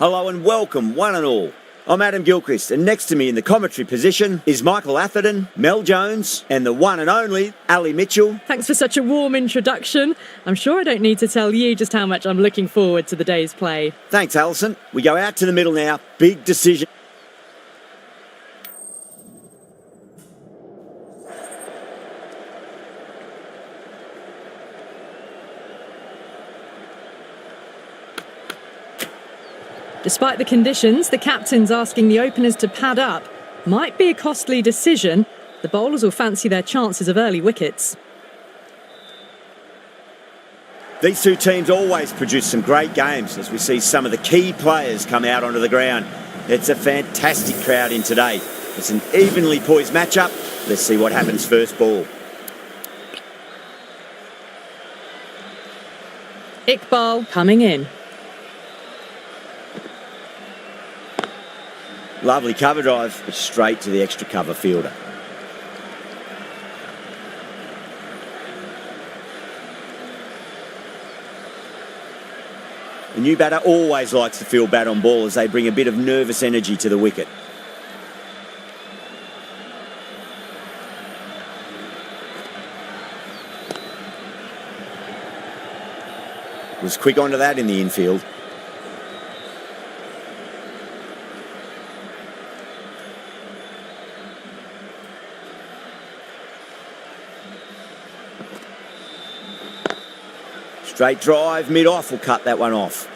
Hello and welcome, one and all. I'm Adam Gilchrist, and next to me in the commentary position is Michael Atherton, Mel Jones, and the one and only Ali Mitchell. Thanks for such a warm introduction. I'm sure I don't need to tell you just how much I'm looking forward to the day's play. Thanks, Alison. We go out to the middle now. Big decision. Despite the conditions, the captain's asking the openers to pad up. Might be a costly decision. The bowlers will fancy their chances of early wickets. These two teams always produce some great games as we see some of the key players come out onto the ground. It's a fantastic crowd in today. It's an evenly poised matchup. Let's see what happens first ball. Iqbal coming in. Lovely cover drive, straight to the extra cover fielder. The new batter always likes to field bat on ball as they bring a bit of nervous energy to the wicket. Was quick onto that in the infield. Straight drive, mid-off will cut that one off.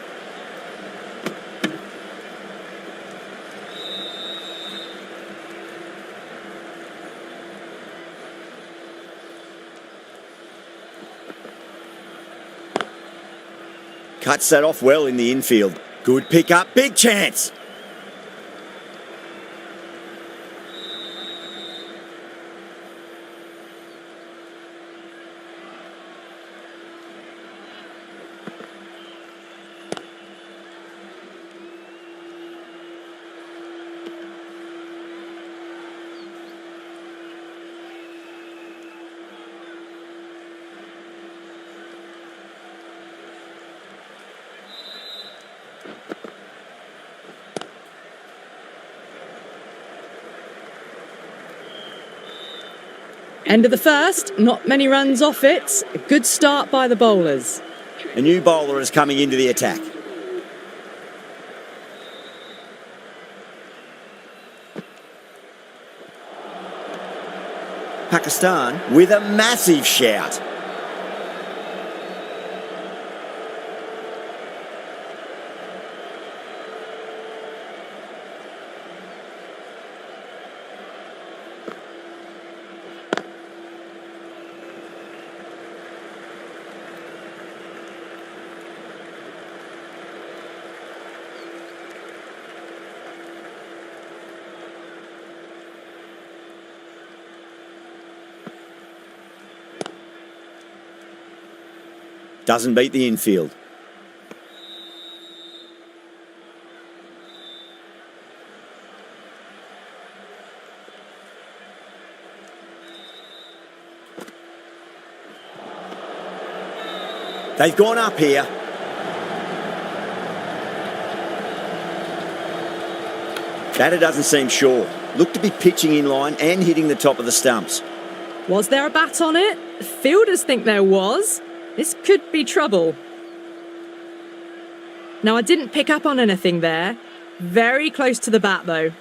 Cuts that off well in the infield. Good pick up, big chance. End of the first, not many runs off it. A good start by the bowlers. A new bowler is coming into the attack. Pakistan with a massive shout. Doesn't beat the infield. They've gone up here. Batter doesn't seem sure. Looked to be pitching in line and hitting the top of the stumps. Was there a bat on it? Fielders think there was. This could be trouble. Now, I didn't pick up on anything there. Very close to the bat, though.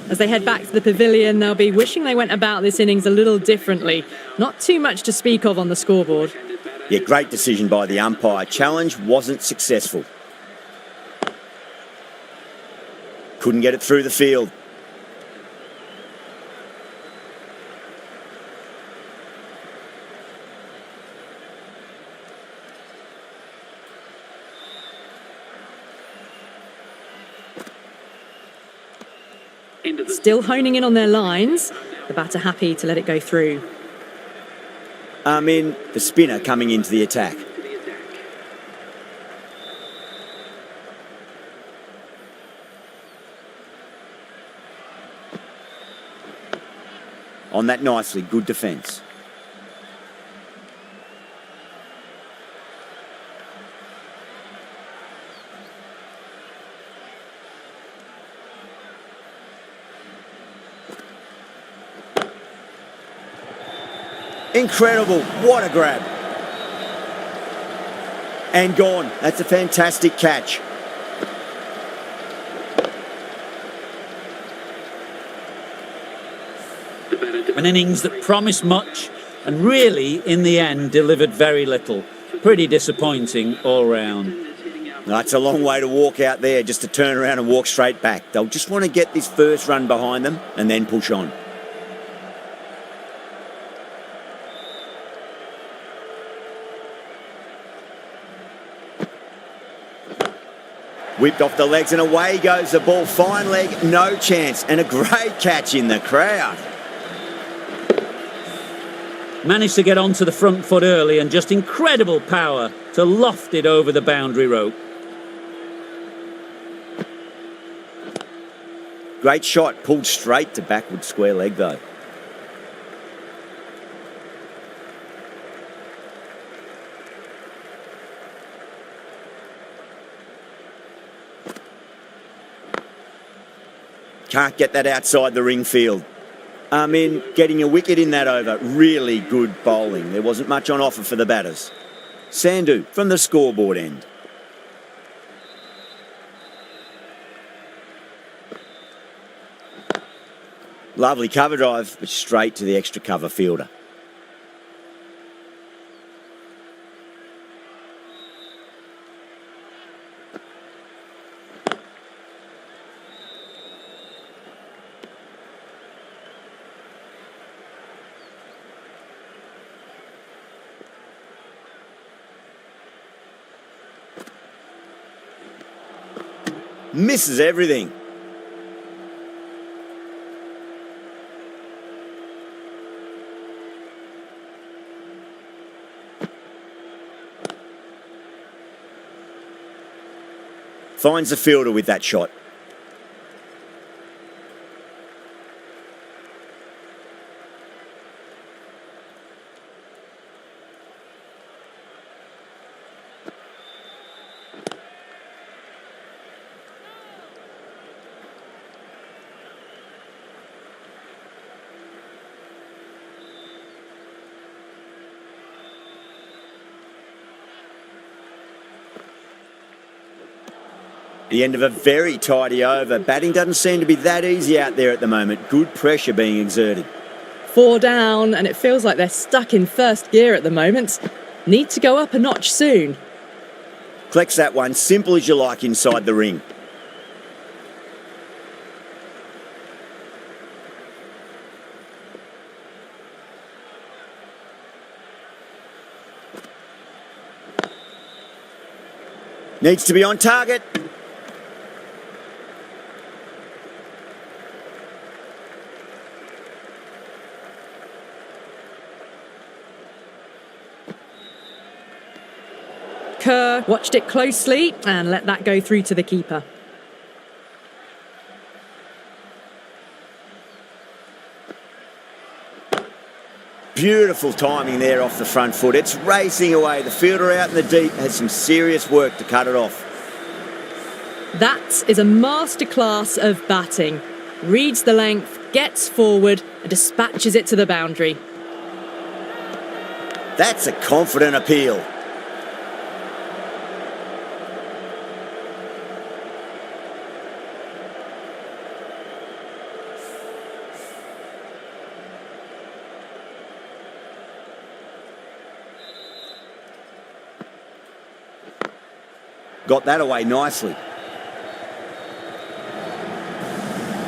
As they head back to the pavilion, they'll be wishing they went about this innings a little differently. Not too much to speak of on the scoreboard. Yeah, great decision by the umpire. Challenge wasn't successful. Couldn't get it through the field. Still honing in on their lines. The batter happy to let it go through. Amin, the spinner, coming into the attack. On that nicely, good defence. Incredible. What a grab. And gone. That's a fantastic catch. An innings that promised much and really, in the end, delivered very little. Pretty disappointing all round. That's a long way to walk out there, just to turn around and walk straight back. They'll just want to get this first run behind them and then push on. Whipped off the legs and away goes the ball. Fine leg, no chance. And a great catch in the crowd. Managed to get onto the front foot early and just incredible power to loft it over the boundary rope. Great shot, pulled straight to backward square leg though. Can't get that outside the ring field. Getting a wicket in that over. Really good bowling. There wasn't much on offer for the batters. Sandhu from the scoreboard end. Lovely cover drive, but straight to the extra cover fielder. Misses everything. Finds the fielder with that shot. The end of a very tidy over. Batting doesn't seem to be that easy out there at the moment. Good pressure being exerted. 4 down, and it feels like they're stuck in first gear at the moment. Need to go up a notch soon. Collects that one, simple as you like inside the ring. Needs to be on target. Kerr watched it closely and let that go through to the keeper. Beautiful timing there off the front foot. It's racing away. The fielder out in the deep has some serious work to cut it off. That is a masterclass of batting. Reads the length, gets forward and dispatches it to the boundary. That's a confident appeal. Got that away nicely.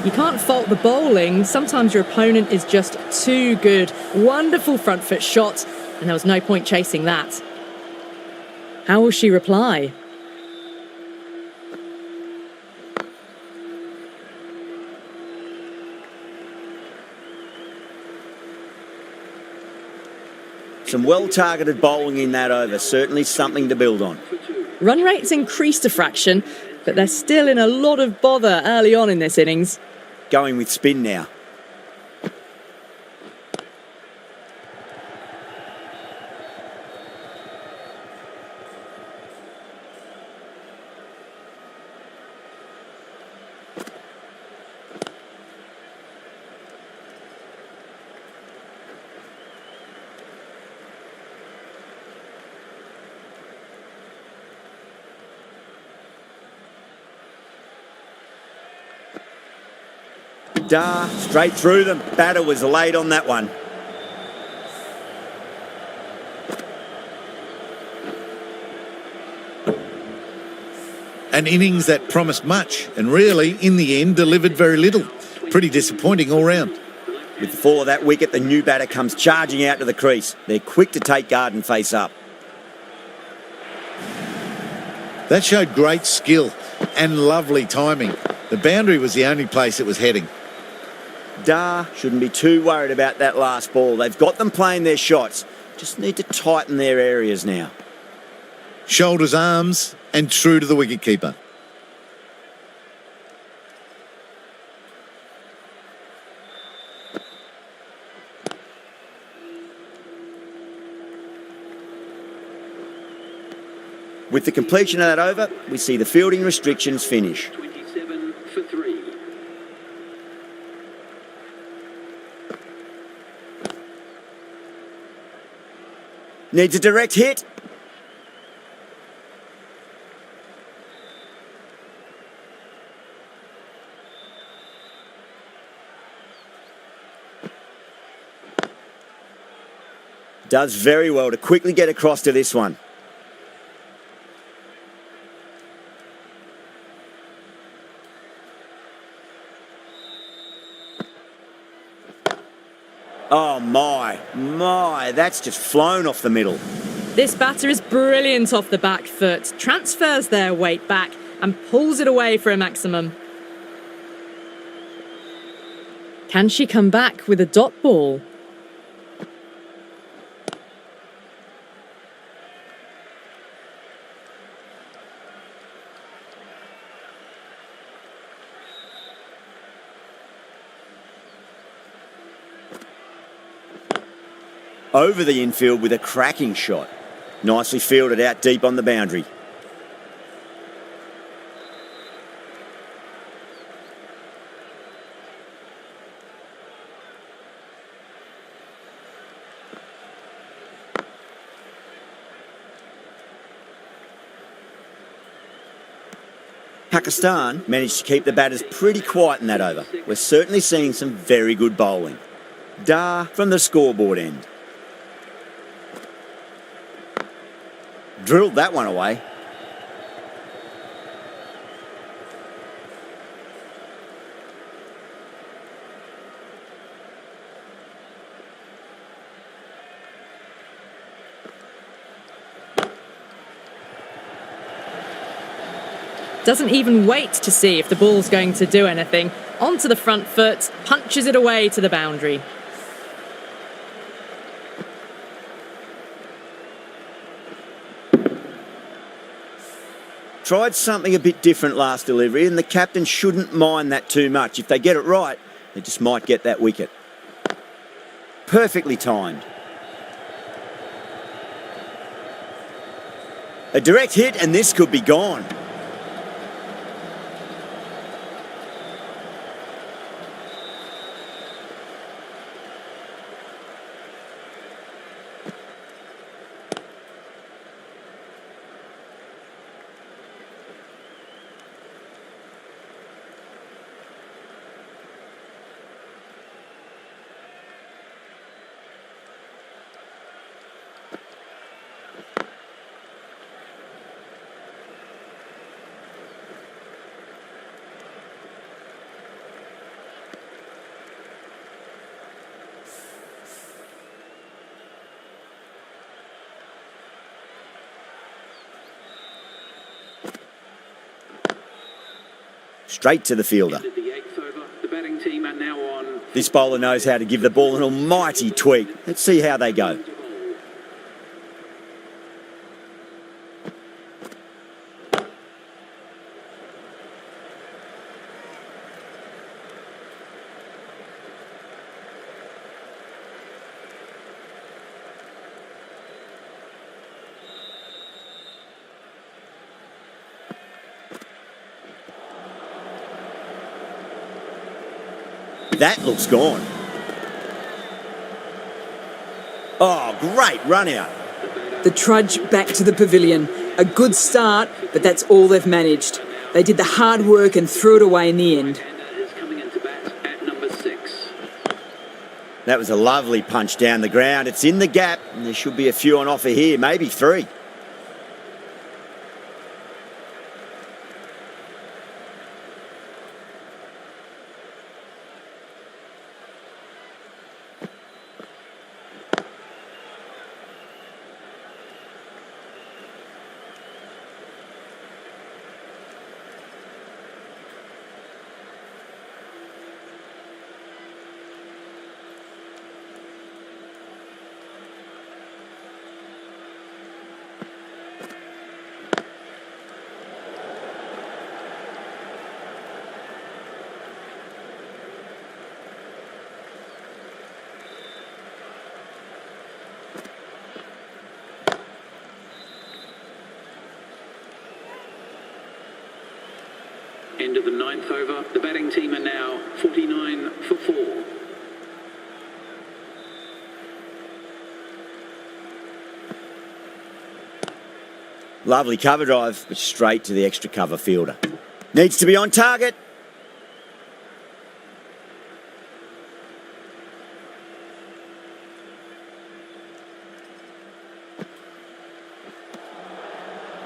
You can't fault the bowling. Sometimes your opponent is just too good. Wonderful front foot shot, and there was no point chasing that. How will she reply? Some well-targeted bowling in that over. Certainly something to build on. Run rate's increased a fraction, but they're still in a lot of bother early on in this innings. Going with spin now. Straight through them. Batter was late on that one. An innings that promised much and really, in the end, delivered very little. Pretty disappointing all round. With the fall of that wicket, the new batter comes charging out to the crease. They're quick to take guard and face up. That showed great skill and lovely timing. The boundary was the only place it was heading. Shouldn't be too worried about that last ball. They've got them playing their shots. Just need to tighten their areas now. Shoulders, arms, and true to the wicketkeeper. With the completion of that over, we see the fielding restrictions finish. 27 for 3. Needs a direct hit. Does very well to quickly get across to this one. Oh my, that's just flown off the middle. This batter is brilliant off the back foot, transfers their weight back and pulls it away for a maximum. Can she come back with a dot ball? Over the infield with a cracking shot. Nicely fielded out deep on the boundary. Pakistan managed to keep the batters pretty quiet in that over. We're certainly seeing some very good bowling. From the scoreboard end. Drilled that one away. Doesn't even wait to see if the ball's going to do anything. Onto the front foot, punches it away to the boundary. Tried something a bit different last delivery, and the captain shouldn't mind that too much. If they get it right, they just might get that wicket. Perfectly timed. A direct hit, and this could be gone. Straight to the fielder. This bowler knows how to give the ball an almighty tweak. Let's see how they go. That looks gone. Oh, great run out. The trudge back to the pavilion. A good start, but that's all they've managed. They did the hard work and threw it away in the end. That was a lovely punch down the ground. It's in the gap, and there should be a few on offer here, maybe 3. End of the 9th over. The batting team are now 49 for 4. Lovely cover drive, but straight to the extra cover fielder. Needs to be on target.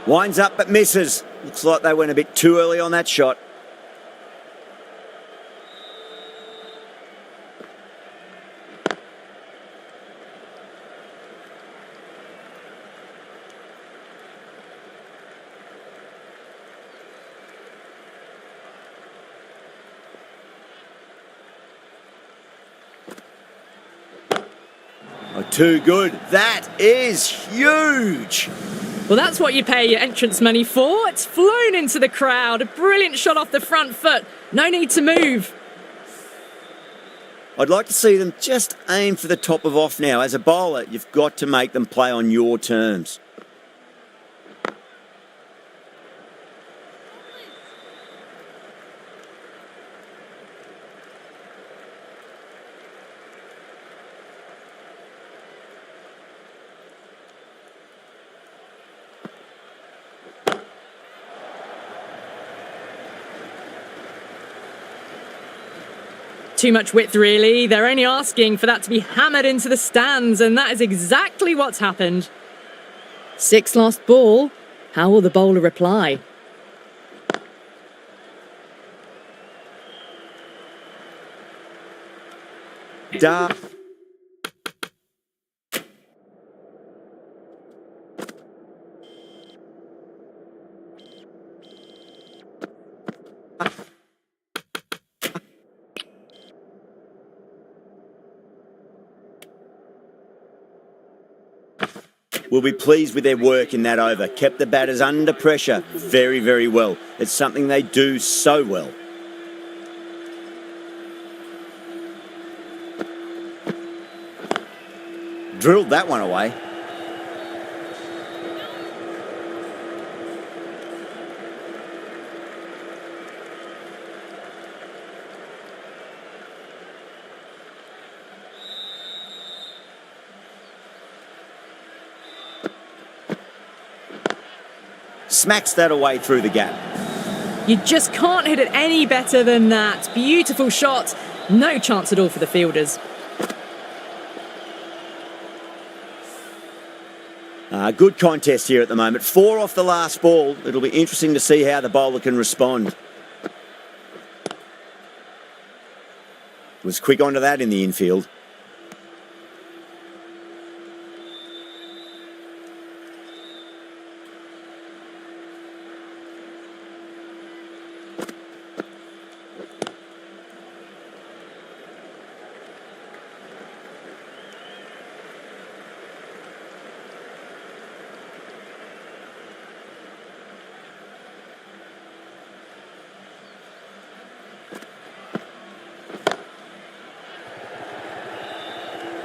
Winds up but misses. Looks like they went a bit too early on that shot. Oh, too good. That is huge. Well, that's what you pay your entrance money for. It's flown into the crowd. A brilliant shot off the front foot. No need to move. I'd like to see them just aim for the top of off now. As a bowler, you've got to make them play on your terms. Too much width, really. They're only asking for that to be hammered into the stands, and that is exactly what's happened. 6 last ball. How will the bowler reply? Da. Will be pleased with their work in that over. Kept the batters under pressure very, very well. It's something they do so well. Drilled that one away. Smacks that away through the gap. You just can't hit it any better than that. Beautiful shot. No chance at all for the fielders. Good contest here at the moment. 4 off the last ball. It'll be interesting to see how the bowler can respond. Was quick onto that in the infield.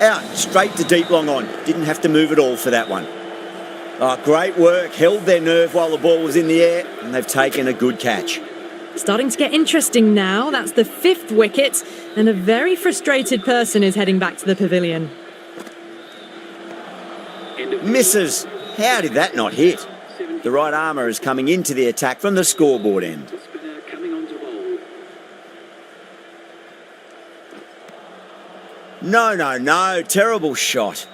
Out, straight to deep long on. Didn't have to move at all for that one. Oh, great work. Held their nerve while the ball was in the air, and they've taken a good catch. Starting to get interesting now. That's the 5th wicket, and a very frustrated person is heading back to the pavilion. Misses. How did that not hit? The right armour is coming into the attack from the scoreboard end. Spinner coming on to bowl. No, no, no. Terrible shot.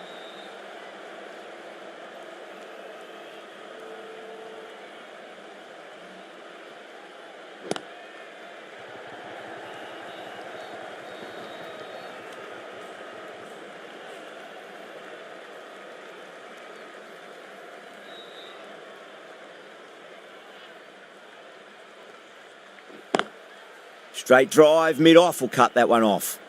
Straight drive, mid-off will cut that one off.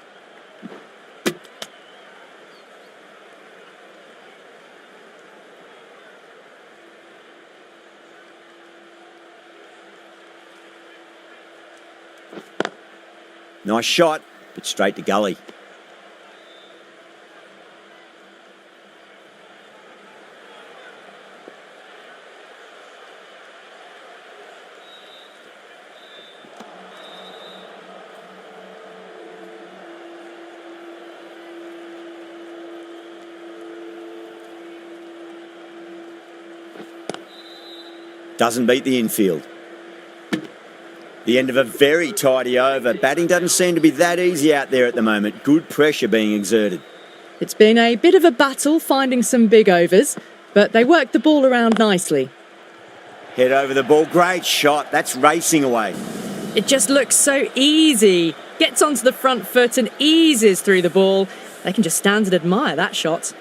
Nice shot, but straight to gully. Doesn't beat the infield. The end of a very tidy over. Batting doesn't seem to be that easy out there at the moment. Good pressure being exerted. It's been a bit of a battle finding some big overs, but they worked the ball around nicely. Head over the ball. Great shot. That's racing away. It just looks so easy. Gets onto the front foot and eases through the ball. They can just stand and admire that shot.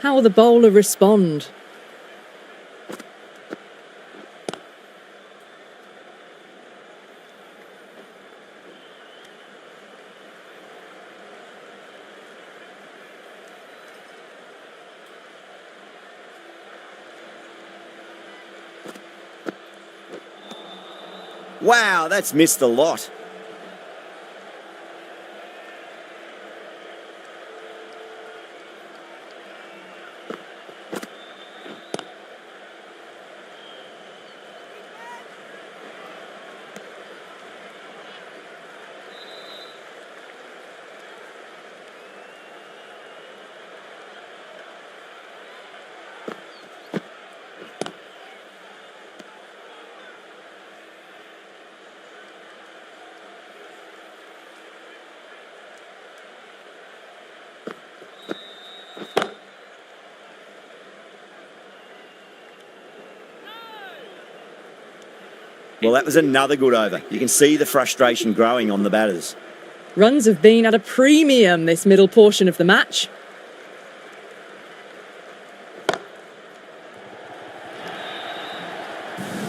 How will the bowler respond? Wow, that's missed a lot. Well, that was another good over. You can see the frustration growing on the batters. Runs have been at a premium this middle portion of the match.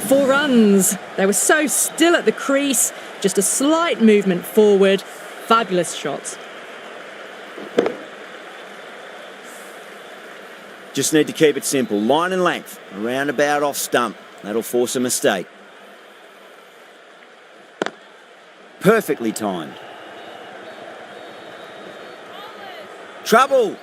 Four runs. They were so still at the crease. Just a slight movement forward. Fabulous shot. Just need to keep it simple. Line and length. Around about off stump. That'll force a mistake. Perfectly timed. Trouble.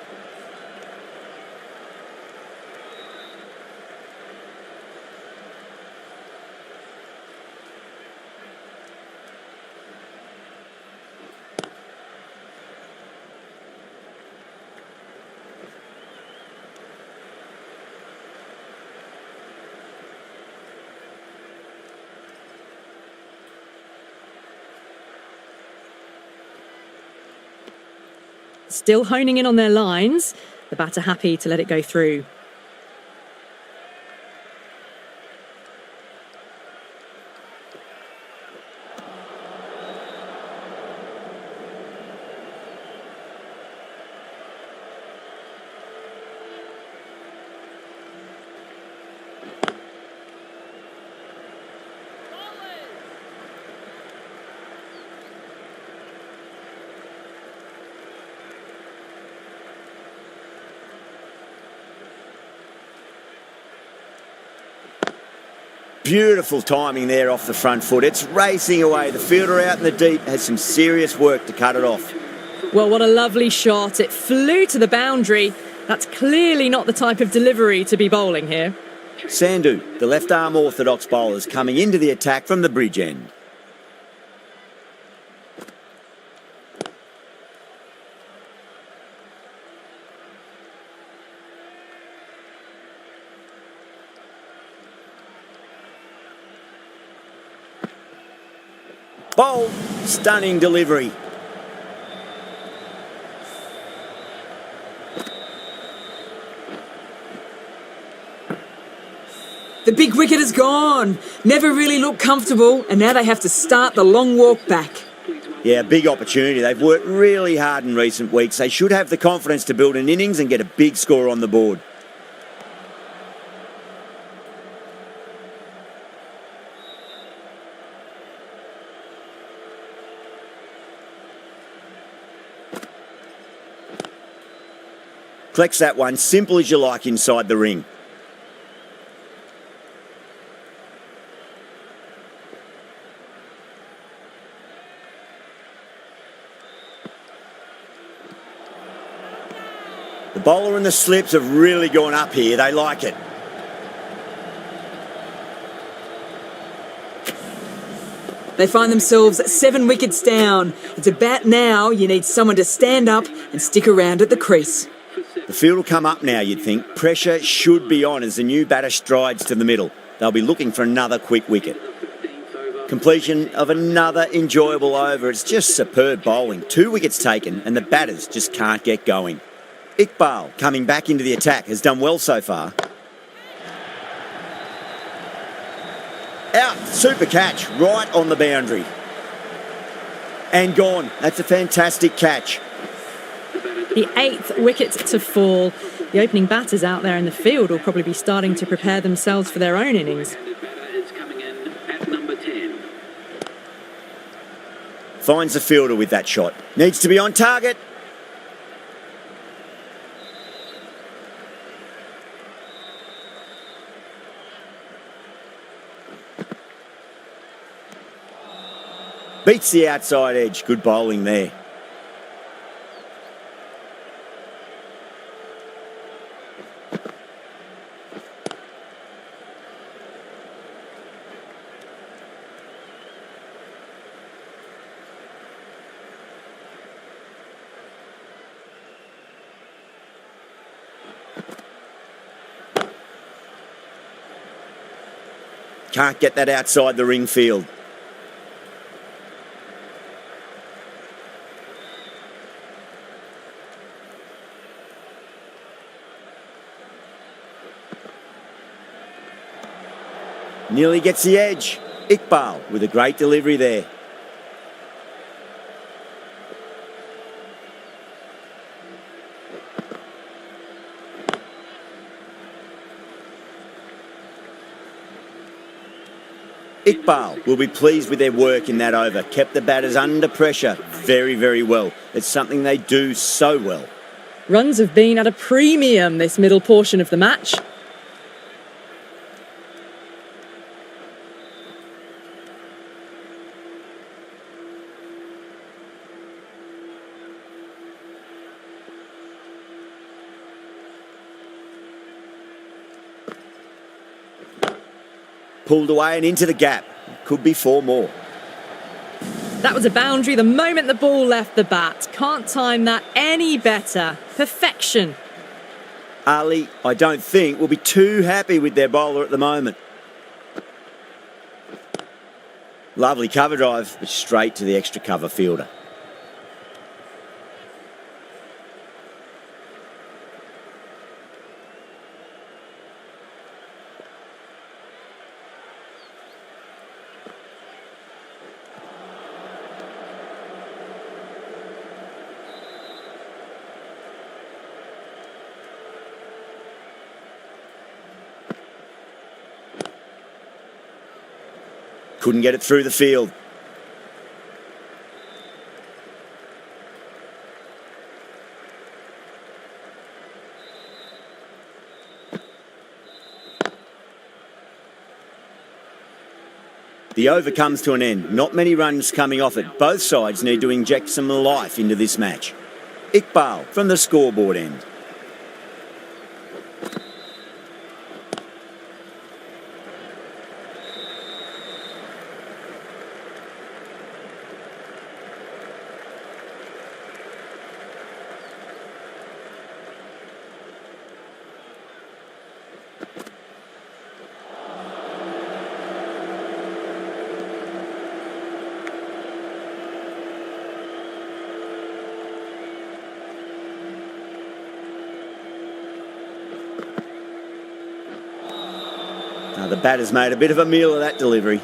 Still honing in on their lines. The batter happy to let it go through. Beautiful timing there off the front foot. It's racing away. The fielder out in the deep has some serious work to cut it off. Well, what a lovely shot. It flew to the boundary. That's clearly not the type of delivery to be bowling here. Sandhu, the left-arm orthodox bowlers, coming into the attack from the bridge end. Bowl, stunning delivery. The big wicket is gone. Never really looked comfortable, and now they have to start the long walk back. Yeah, big opportunity. They've worked really hard in recent weeks. They should have the confidence to build an innings and get a big score on the board. Collects that one, simple as you like inside the ring. The bowler and the slips have really gone up here. They like it. They find themselves 7 wickets down. It's a bat now. You need someone to stand up and stick around at the crease. The field will come up now, you'd think. Pressure should be on as the new batter strides to the middle. They'll be looking for another quick wicket. Completion of another enjoyable over. It's just superb bowling. 2 wickets taken and the batters just can't get going. Iqbal, coming back into the attack, has done well so far. Out, super catch, right on the boundary. And gone. That's a fantastic catch. The 8th wicket to fall. The opening batters out there in the field will probably be starting to prepare themselves for their own innings. Finds the fielder with that shot. Needs to be on target. Beats the outside edge. Good bowling there. Can't get that outside the ring field. Nearly gets the edge. Iqbal with a great delivery there. Iqbal will be pleased with their work in that over. Kept the batters under pressure very, very well. It's something they do so well. Runs have been at a premium this middle portion of the match. Pulled away and into the gap. Could be 4 more. That was a boundary the moment the ball left the bat. Can't time that any better. Perfection. Ali, I don't think, will be too happy with their bowler at the moment. Lovely cover drive, but straight to the extra cover fielder. Couldn't get it through the field. The over comes to an end. Not many runs coming off it. Both sides need to inject some life into this match. Iqbal from the scoreboard end. Now the batter's made a bit of a meal of that delivery.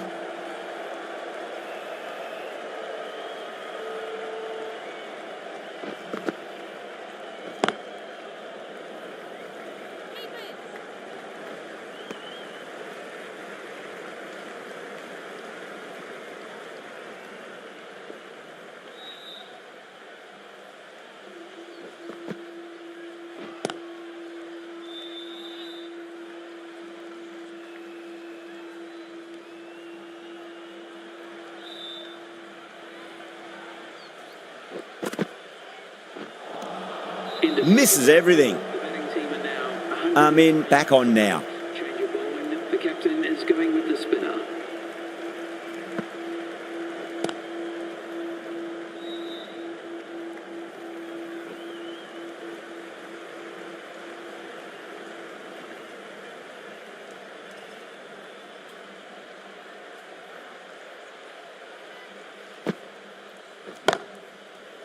Misses everything. I'm in, back on now. Change of bowling. The captain is going with the spinner.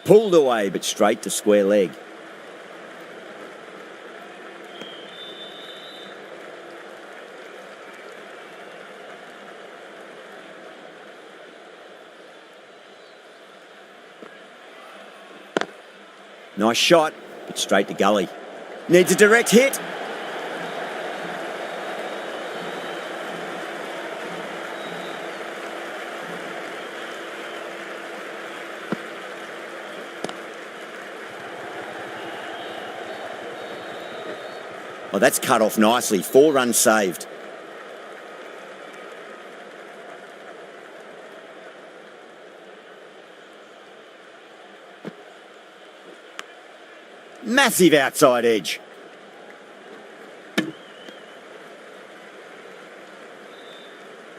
Pulled away, but straight to square leg. Nice shot, but straight to gully. Needs a direct hit. Oh, that's cut off nicely. 4 runs saved. Massive outside edge.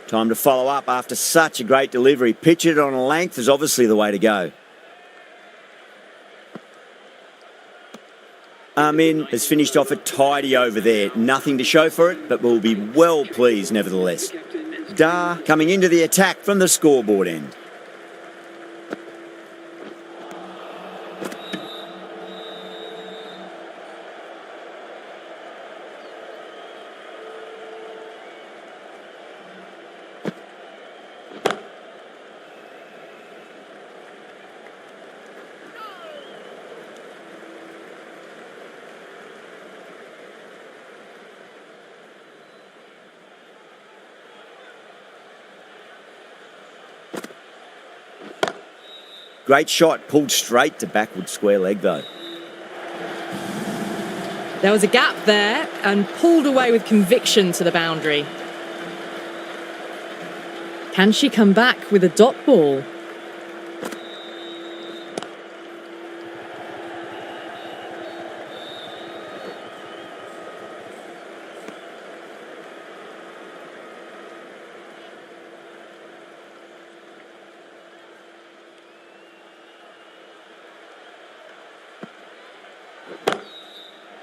Time to follow up after such a great delivery. Pitch it on a length is obviously the way to go. Amin has finished off a tidy over there. Nothing to show for it, but will be well pleased nevertheless. Dar coming into the attack from the scoreboard end. Great shot, pulled straight to backward square leg though. There was a gap there and pulled away with conviction to the boundary. Can she come back with a dot ball?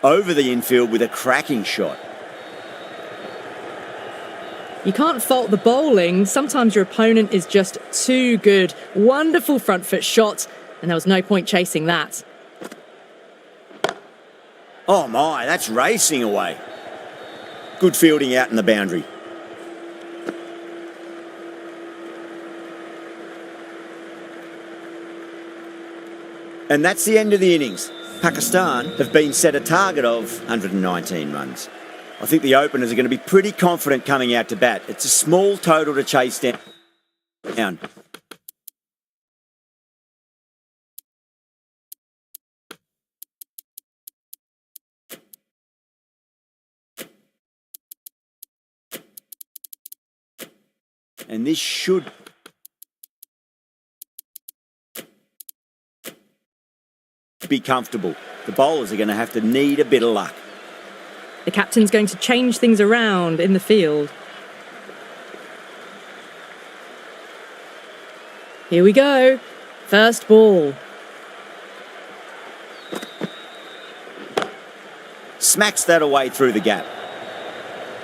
Over the infield with a cracking shot. You can't fault the bowling. Sometimes your opponent is just too good. Wonderful front foot shot, and there was no point chasing that. Oh my, that's racing away. Good fielding out in the boundary. And that's the end of the innings. Pakistan have been set a target of 119 runs. I think the openers are going to be pretty confident coming out to bat. It's a small total to chase down. And this should be comfortable. The bowlers are going to have to need a bit of luck. The captain's going to change things around in the field. Here we go. First ball. Smacks that away through the gap.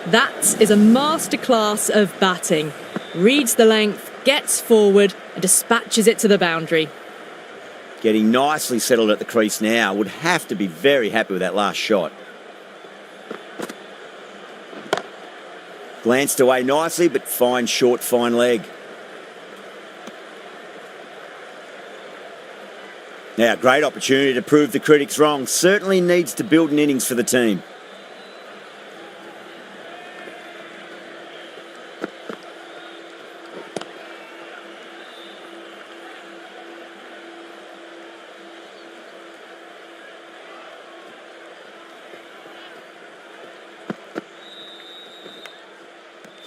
That is a masterclass of batting. Reads the length, gets forward and dispatches it to the boundary. Getting nicely settled at the crease now. Would have to be very happy with that last shot. Glanced away nicely, but fine leg. Now, great opportunity to prove the critics wrong. Certainly needs to build an innings for the team.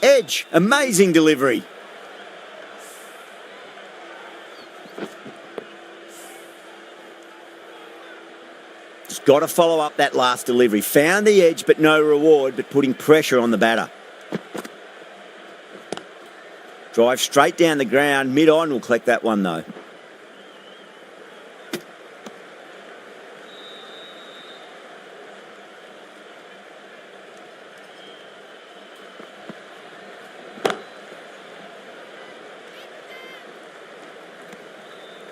Edge, amazing delivery. Just got to follow up that last delivery. Found the edge, but no reward, but putting pressure on the batter. Drive straight down the ground, mid-on, will collect that one though.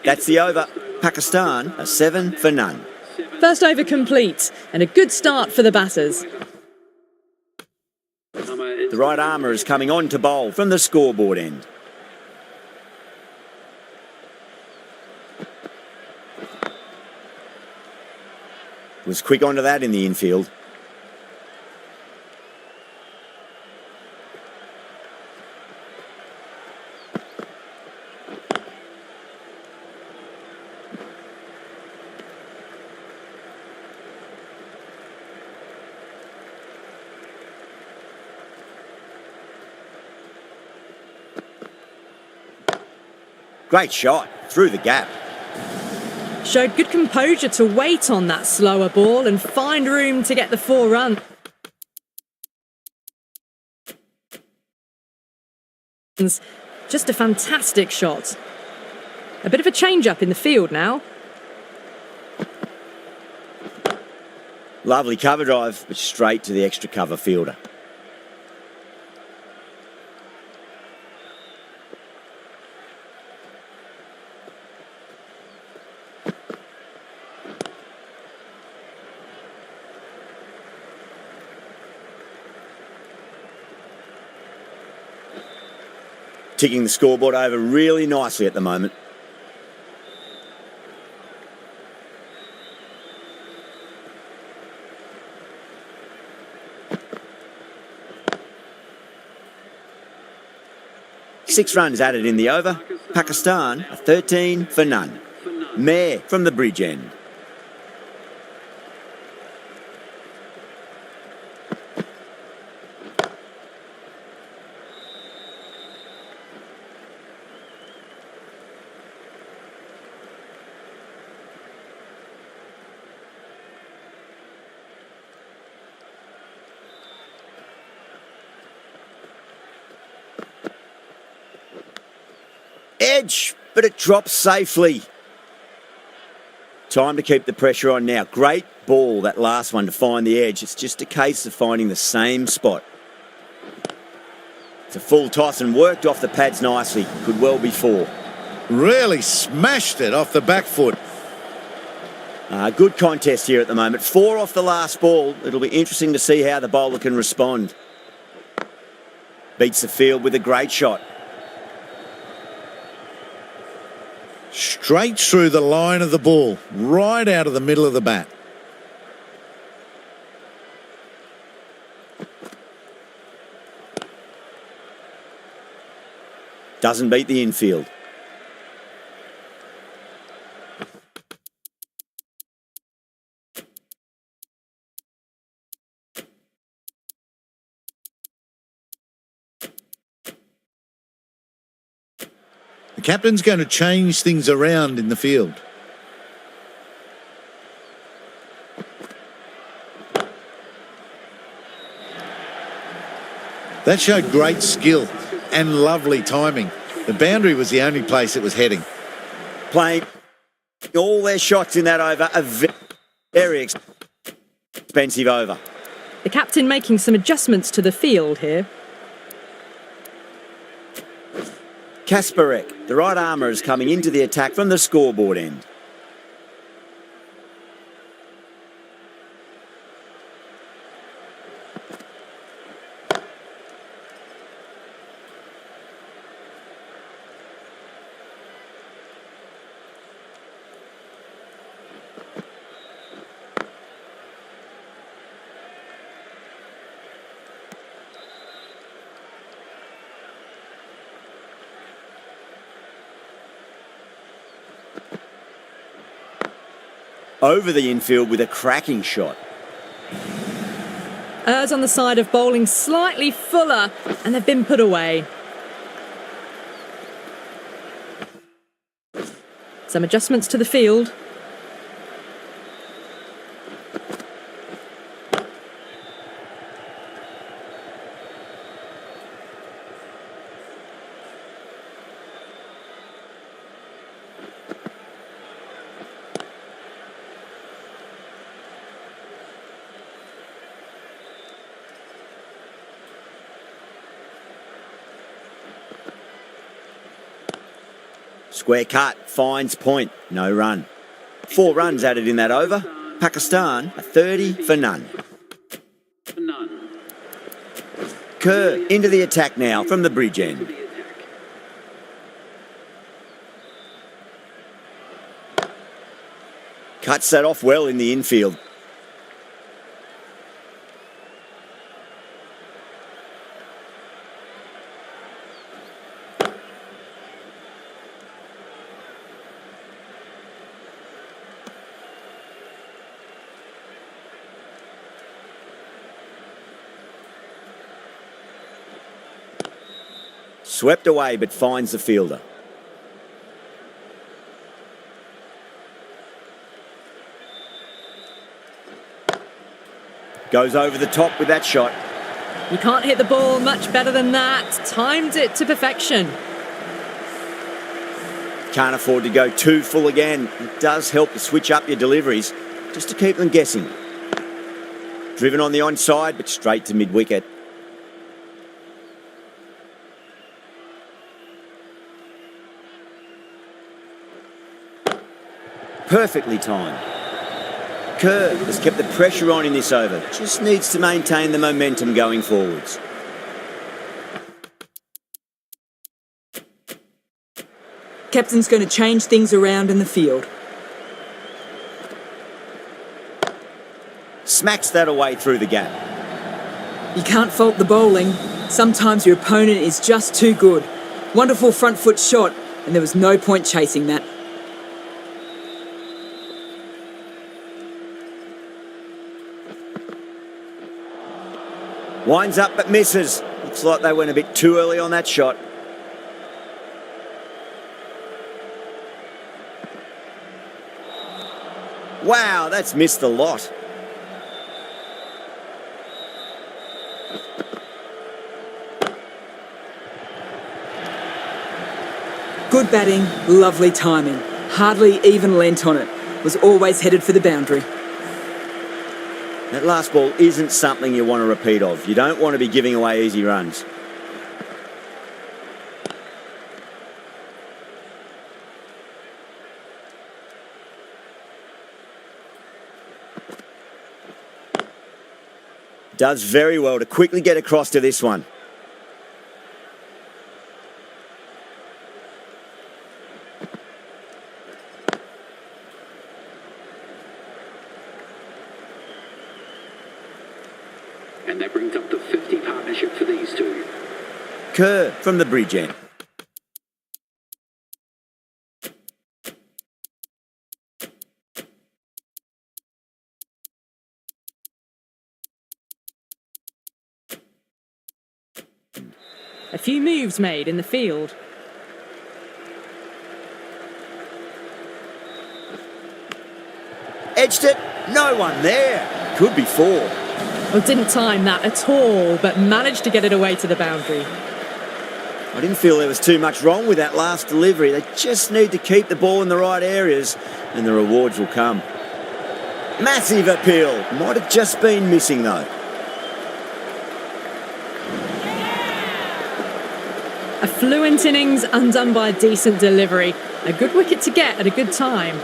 That's the over. Pakistan, a 7 for none. First over complete, and a good start for the batters. The right armour is coming on to bowl from the scoreboard end. Was quick onto that in the infield. Great shot, through the gap. Showed good composure to wait on that slower ball and find room to get the 4 runs. Just a fantastic shot. A bit of a change-up in the field now. Lovely cover drive, but straight to the extra cover fielder. Ticking the scoreboard over really nicely at the moment. Six runs added in the over. Pakistan, a 13 for none. Mayor from the bridge end. Edge, but it drops safely. Time to keep the pressure on now. Great ball, that last one, to find the edge. It's just a case of finding the same spot. It's a full toss and worked off the pads nicely. Could well be 4. Really smashed it off the back foot. Good contest here at the moment. 4 off the last ball. It'll be interesting to see how the bowler can respond. Beats the field with a great shot. Straight through the line of the ball, right out of the middle of the bat. Doesn't beat the infield. The captain's going to change things around in the field. That showed great skill and lovely timing. The boundary was the only place it was heading. Playing all their shots in that over, a very expensive over. The captain making some adjustments to the field here. Kasparek, the right armour, is coming into the attack from the scoreboard end. over the infield with a cracking shot. Errs on the side of bowling slightly fuller, and they've been put away. Some adjustments to the field. Square cut, finds point, no run. 4 runs added in that over. Pakistan, a 30 for none. None. Kerr into the attack now from the bridge end. The attack. Cuts that off well in the infield. Swept away but finds the fielder. Goes over the top with that shot. You can't hit the ball much better than that. Timed it to perfection. Can't afford to go too full again. It does help to switch up your deliveries just to keep them guessing. Driven on the onside but straight to mid-wicket. Perfectly timed. Kerr has kept the pressure on in this over. Just needs to maintain the momentum going forwards. Captain's going to change things around in the field. Smacks that away through the gap. You can't fault the bowling. Sometimes your opponent is just too good. Wonderful front foot shot, and there was no point chasing that. Winds up but misses. Looks like they went a bit too early on that shot. Wow, that's missed a lot. Good batting, lovely timing. Hardly even leant on it. Was always headed for the boundary. That last ball isn't something you want to repeat of. You don't want to be giving away easy runs. Does very well to quickly get across to this one. And that brings up the 50 partnership for these two. Kerr from the bridge end. A few moves made in the field. Edged it. No one there. Could be 4. Well, didn't time that at all, but managed to get it away to the boundary. I didn't feel there was too much wrong with that last delivery. They just need to keep the ball in the right areas and the rewards will come. Massive appeal. Might have just been missing though. A fluent innings undone by a decent delivery. A good wicket to get at a good time.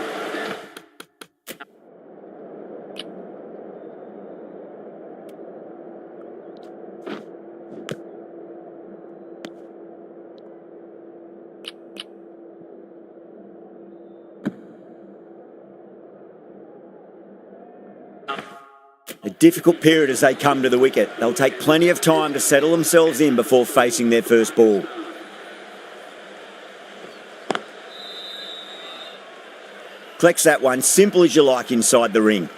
A difficult period as they come to the wicket. They'll take plenty of time to settle themselves in before facing their first ball. Collects that one, simple as you like inside the ring.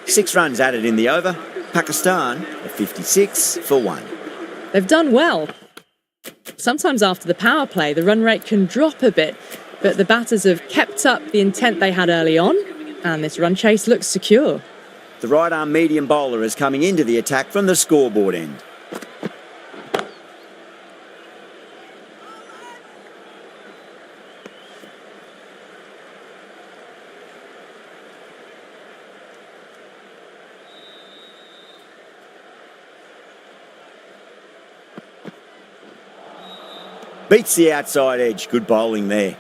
Six runs added in the over. Pakistan at 56 for 1. They've done well. Sometimes after the power play, the run rate can drop a bit, but the batters have kept up the intent they had early on, and this run chase looks secure. The right-arm medium bowler is coming into the attack from the scoreboard end. Beats the outside edge. Good bowling there.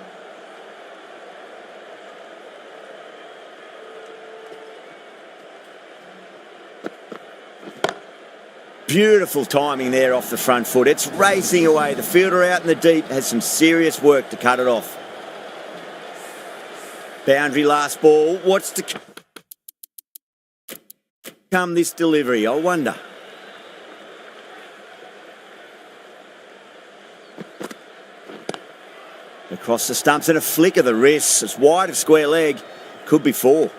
Beautiful timing there off the front foot. It's racing away. The fielder out in the deep has some serious work to cut it off. Boundary last ball. What's to come this delivery? I wonder. Across the stumps and a flick of the wrist. It's wide of square leg. Could be 4.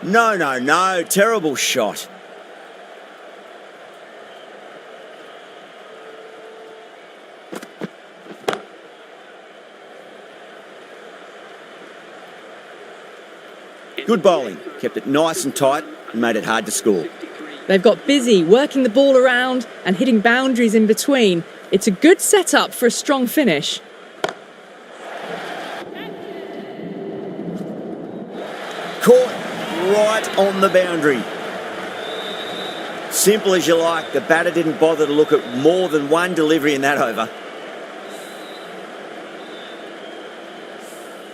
No. Terrible shot. Good bowling. Kept it nice and tight and made it hard to score. They've got busy working the ball around and hitting boundaries in between. It's a good setup for a strong finish. Caught right on the boundary. Simple as you like. The batter didn't bother to look at more than one delivery in that over.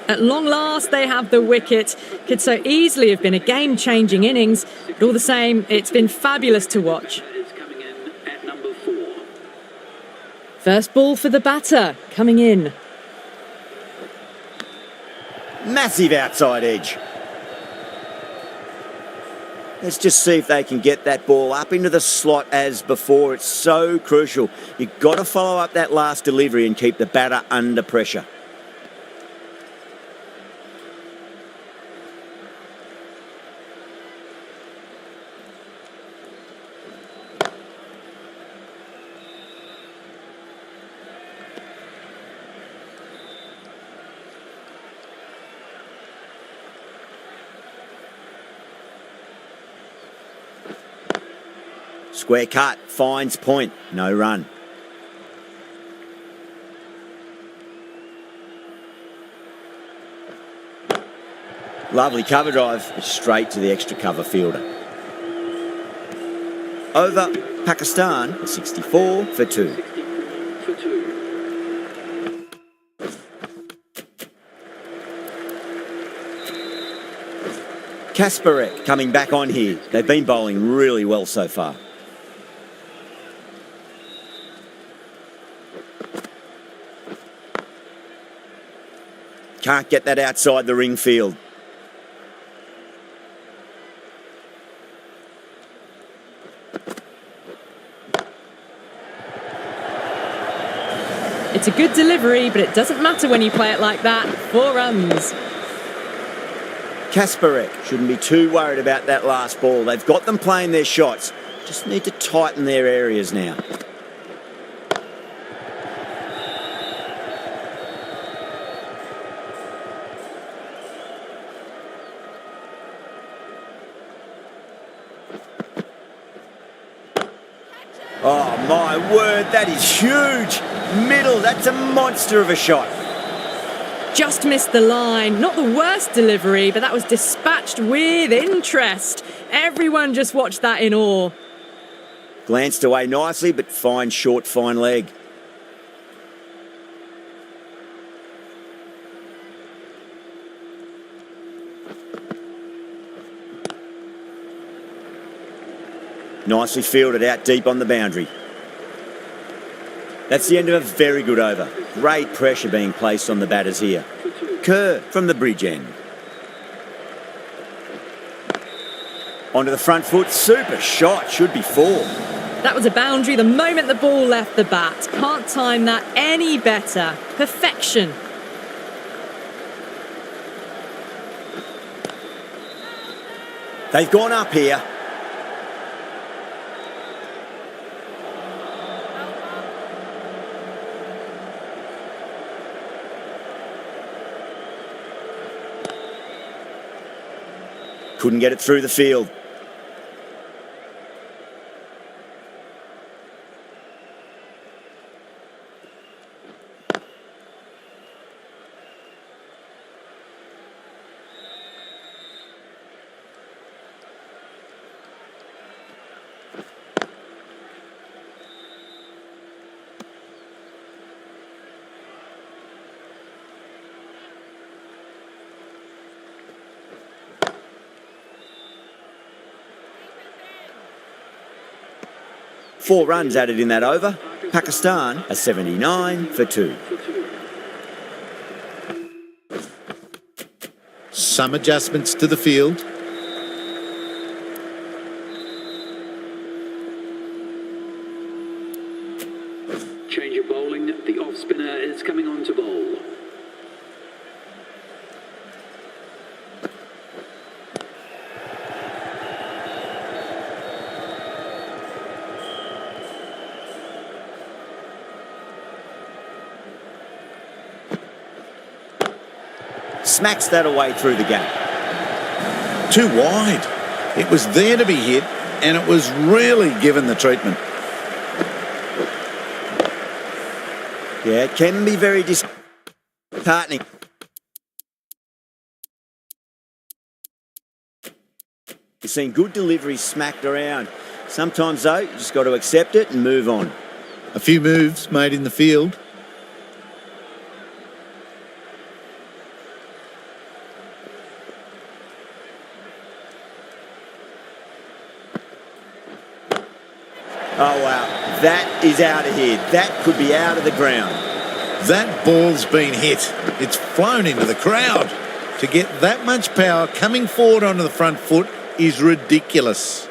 At long last, they have the wicket. Could so easily have been a game-changing innings, but all the same, it's been fabulous to watch. Coming in at number 4. First ball for the batter, coming in. Massive outside edge. Let's just see if they can get that ball up into the slot as before. It's so crucial. You've got to follow up that last delivery and keep the batter under pressure. Square cut, finds point, no run. Lovely cover drive, but straight to the extra cover fielder. Over Pakistan, 64 for 2. For 2. Kasparek coming back on here. They've been bowling really well so far. Can't get that outside the ring field. It's a good delivery, but it doesn't matter when you play it like that. 4 runs. Kasparek shouldn't be too worried about that last ball. They've got them playing their shots. Just need to tighten their areas now. Oh, my word, that is huge. Middle, that's a monster of a shot. Just missed the line. Not the worst delivery, but that was dispatched with interest. Everyone just watched that in awe. Glanced away nicely, but fine short, fine leg. Nicely fielded out deep on the boundary. That's the end of a very good over. Great pressure being placed on the batters here. Kerr from the bridge end. Onto the front foot. Super shot. Should be 4. That was a boundary the moment the ball left the bat. Can't time that any better. Perfection. They've gone up here. Couldn't get it through the field. Four runs added in that over. Pakistan a 79 for 2. Some adjustments to the field. Change of bowling. The off spinner is coming on to bowl. Smacks that away through the gap. Too wide. It was there to be hit, and it was really given the treatment. Yeah, it can be very disheartening. You've seen good deliveries smacked around. Sometimes, though, you just got to accept it and move on. A few moves made in the field. Oh, wow. That is out of here. That could be out of the ground. That ball's been hit. It's flown into the crowd. To get that much power coming forward onto the front foot is ridiculous.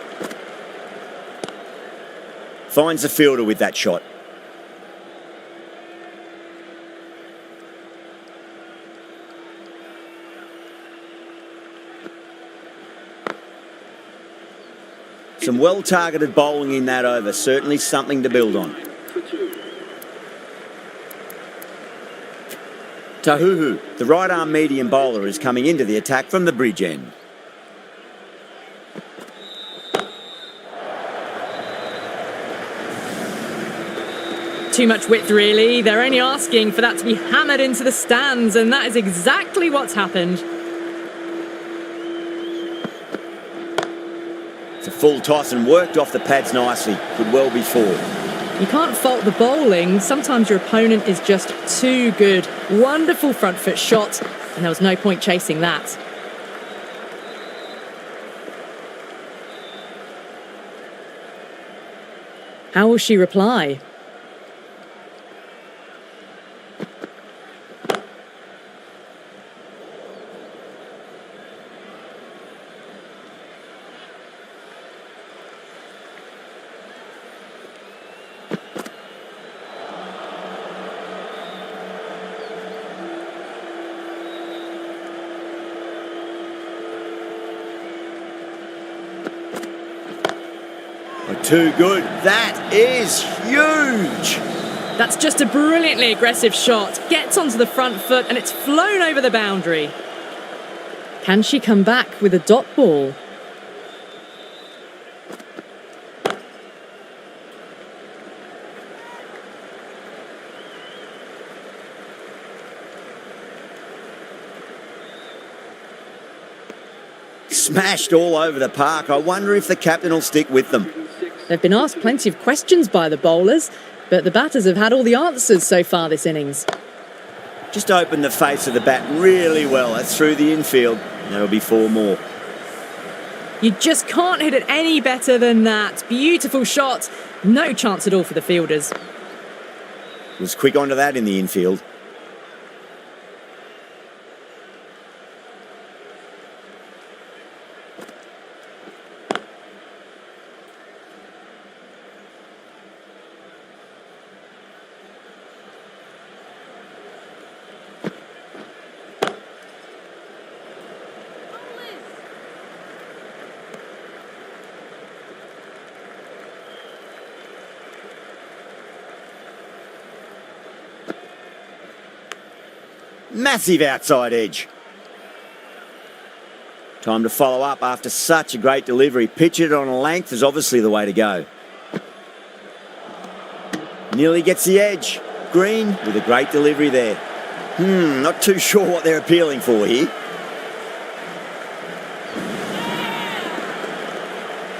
Finds the fielder with that shot. Some well-targeted bowling in that over. Certainly something to build on. Tahuhu, the right-arm medium bowler, is coming into the attack from the bridge end. Too much width, really. They're only asking for that to be hammered into the stands, and that is exactly what's happened. It's a full toss and worked off the pads nicely. Could well be 4. You can't fault the bowling. Sometimes your opponent is just too good. Wonderful front foot shot, and there was no point chasing that. How will she reply? Too good. That is huge. That's just a brilliantly aggressive shot. Gets onto the front foot and it's flown over the boundary. Can she come back with a dot ball? smashed all over the park. I wonder if the captain will stick with them. They've been asked plenty of questions by the bowlers, but the batters have had all the answers so far this innings. Just opened the face of the bat really well. That's through the infield. That'll be 4 more. You just can't hit it any better than that. Beautiful shot. No chance at all for the fielders. Was quick onto that in the infield. Massive outside edge. Time to follow up after such a great delivery. Pitch it on a length is obviously the way to go. Nearly gets the edge. Green with a great delivery there. Not too sure what they're appealing for here.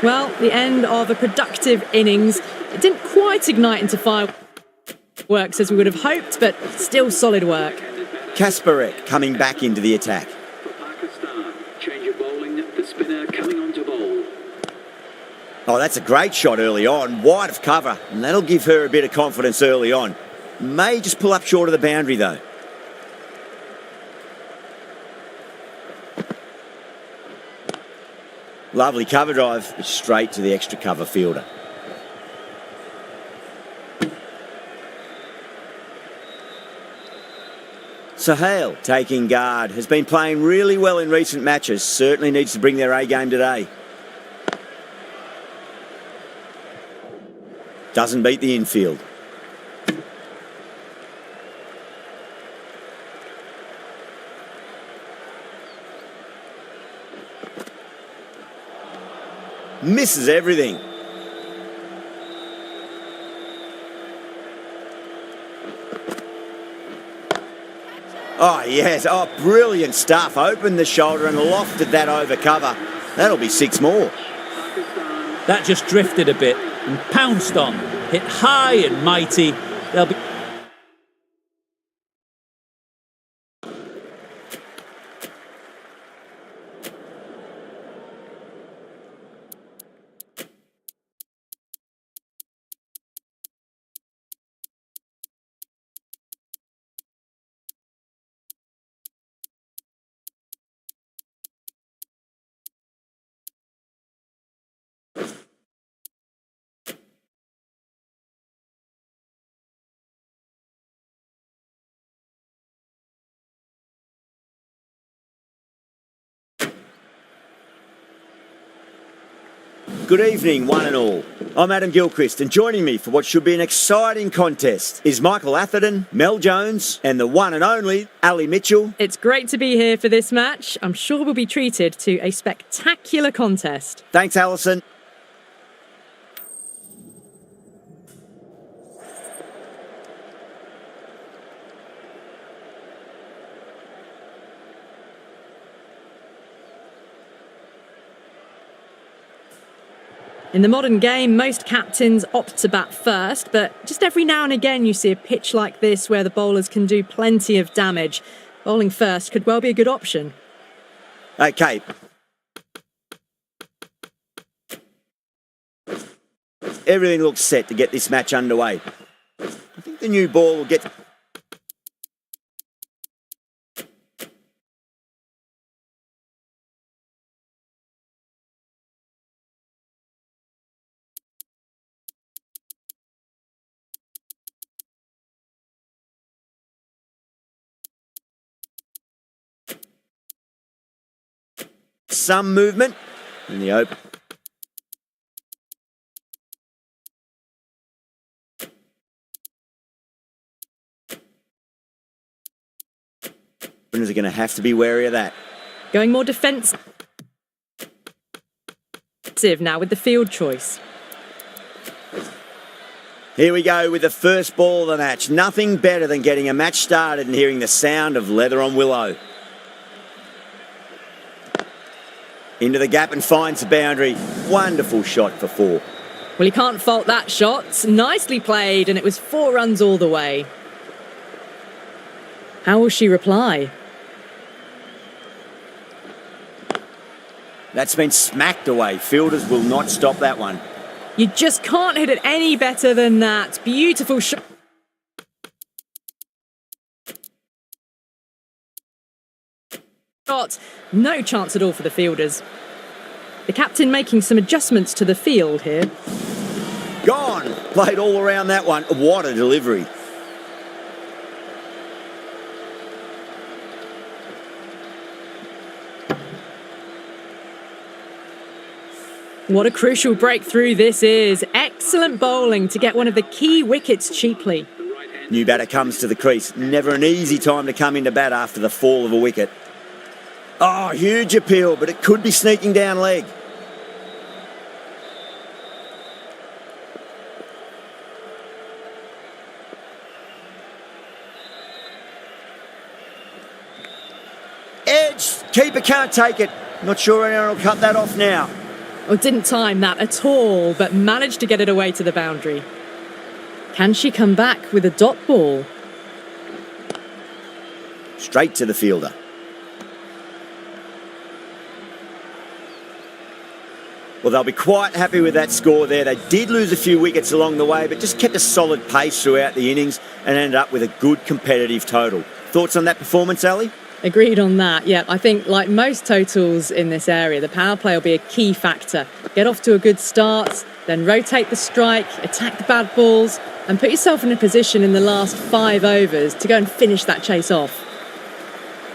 Well, the end of a productive innings. It didn't quite ignite into fireworks as we would have hoped, but still solid work. Kasparek coming back into the attack. For Pakistan, change of bowling, the spinner coming on to bowl. Oh, that's a great shot early on, wide of cover, and that'll give her a bit of confidence early on. May just pull up short of the boundary though. Lovely cover drive, but straight to the extra cover fielder. Sohail taking guard, has been playing really well in recent matches, certainly needs to bring their A game today. Doesn't beat the infield. Misses everything. Oh, yes. Oh, brilliant stuff. Opened the shoulder and lofted that over cover. That'll be 6 more. That just drifted a bit and pounced on. Hit high and mighty. They'll be... Good evening, one and all. I'm Adam Gilchrist, and joining me for what should be an exciting contest is Michael Atherton, Mel Jones, and the one and only Ali Mitchell. It's great to be here for this match. I'm sure we'll be treated to a spectacular contest. Thanks, Alison. In the modern game, most captains opt to bat first, but just every now and again you see a pitch like this where the bowlers can do plenty of damage. Bowling first could well be a good option. Okay. Everything looks set to get this match underway. I think the new ball will get... some movement in the open. Openers are going to have to be wary of that. Going more defensive now with the field choice. Here we go with the first ball of the match. Nothing better than getting a match started and hearing the sound of leather on willow. Into the gap and finds the boundary. Wonderful shot for 4. Well, you can't fault that shot. Nicely played, and it was 4 runs all the way. How will she reply? That's been smacked away. Fielders will not stop that one. You just can't hit it any better than that. Beautiful shot. No chance at all for the fielders. The captain making some adjustments to the field here. Gone. Played all around that one. What a delivery. What a crucial breakthrough this is. Excellent bowling to get one of the key wickets cheaply. New batter comes to the crease. Never an easy time to come into bat after the fall of a wicket. Oh, huge appeal, but it could be sneaking down leg. Edge. Keeper can't take it. Not sure anyone will cut that off now. Oh, didn't time that at all, but managed to get it away to the boundary. Can she come back with a dot ball? Straight to the fielder. Well, they'll be quite happy with that score there. They did lose a few wickets along the way, but just kept a solid pace throughout the innings and ended up with a good competitive total. Thoughts on that performance, Ali? Agreed on that. Yeah, I think like most totals in this area, the power play will be a key factor. Get off to a good start, then rotate the strike, attack the bad balls, and put yourself in a position in the last 5 overs to go and finish that chase off.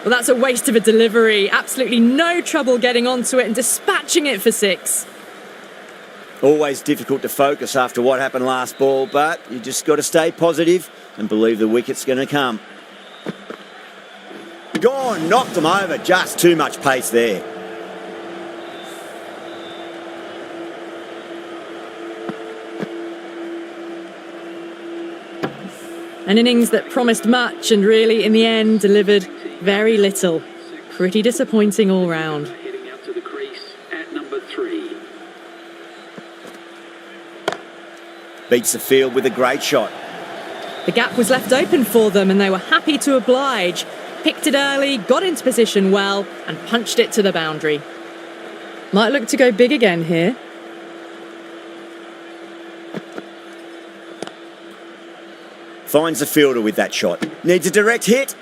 Well, that's a waste of a delivery. Absolutely no trouble getting onto it and dispatching it for 6. Always difficult to focus after what happened last ball, but you just got to stay positive and believe the wicket's going to come. Gone, knocked them over, just too much pace there. An innings that promised much and really, in the end, delivered very little. Pretty disappointing all round. Heading out to the crease at number 3. Beats the field with a great shot. The gap was left open for them and they were happy to oblige. Picked it early, got into position well and punched it to the boundary. Might look to go big again here. Finds the fielder with that shot. Needs a direct hit.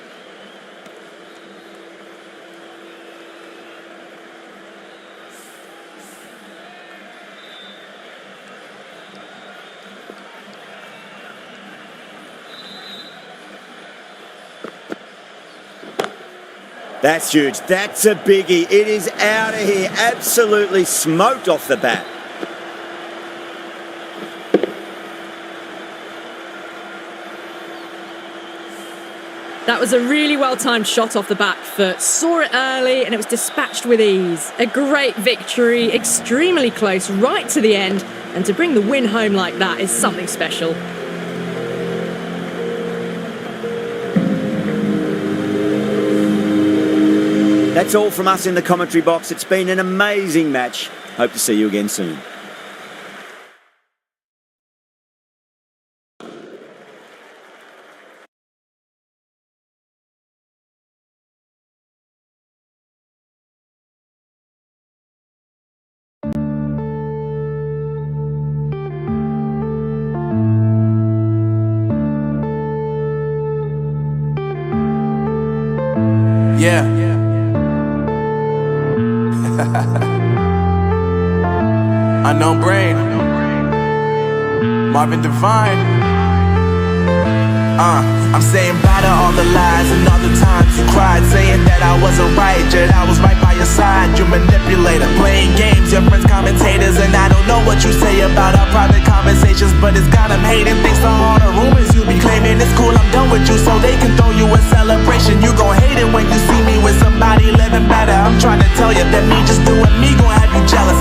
That's huge. That's a biggie. It is out of here. Absolutely smoked off the bat. That was a really well-timed shot off the back foot. Saw it early and it was dispatched with ease. A great victory, extremely close, right to the end. And to bring the win home like that is something special. That's all from us in the commentary box. It's been an amazing match. Hope to see you again soon. Yeah. Unknown Brain, Marvin Devine. I'm saying bye to all the lies and all the times you cried, saying that I wasn't right, yet I was right by your side. You manipulator, playing games, your friends commentators, and I don't know what you say about our private conversations, but it's got them hating. Thanks to all the rumors you be claiming. It's cool, I'm done with you, so they can throw you a celebration. You gon' hate it when you see me with somebody living better. I'm trying to tell you that me just doing me gon' have you jealous.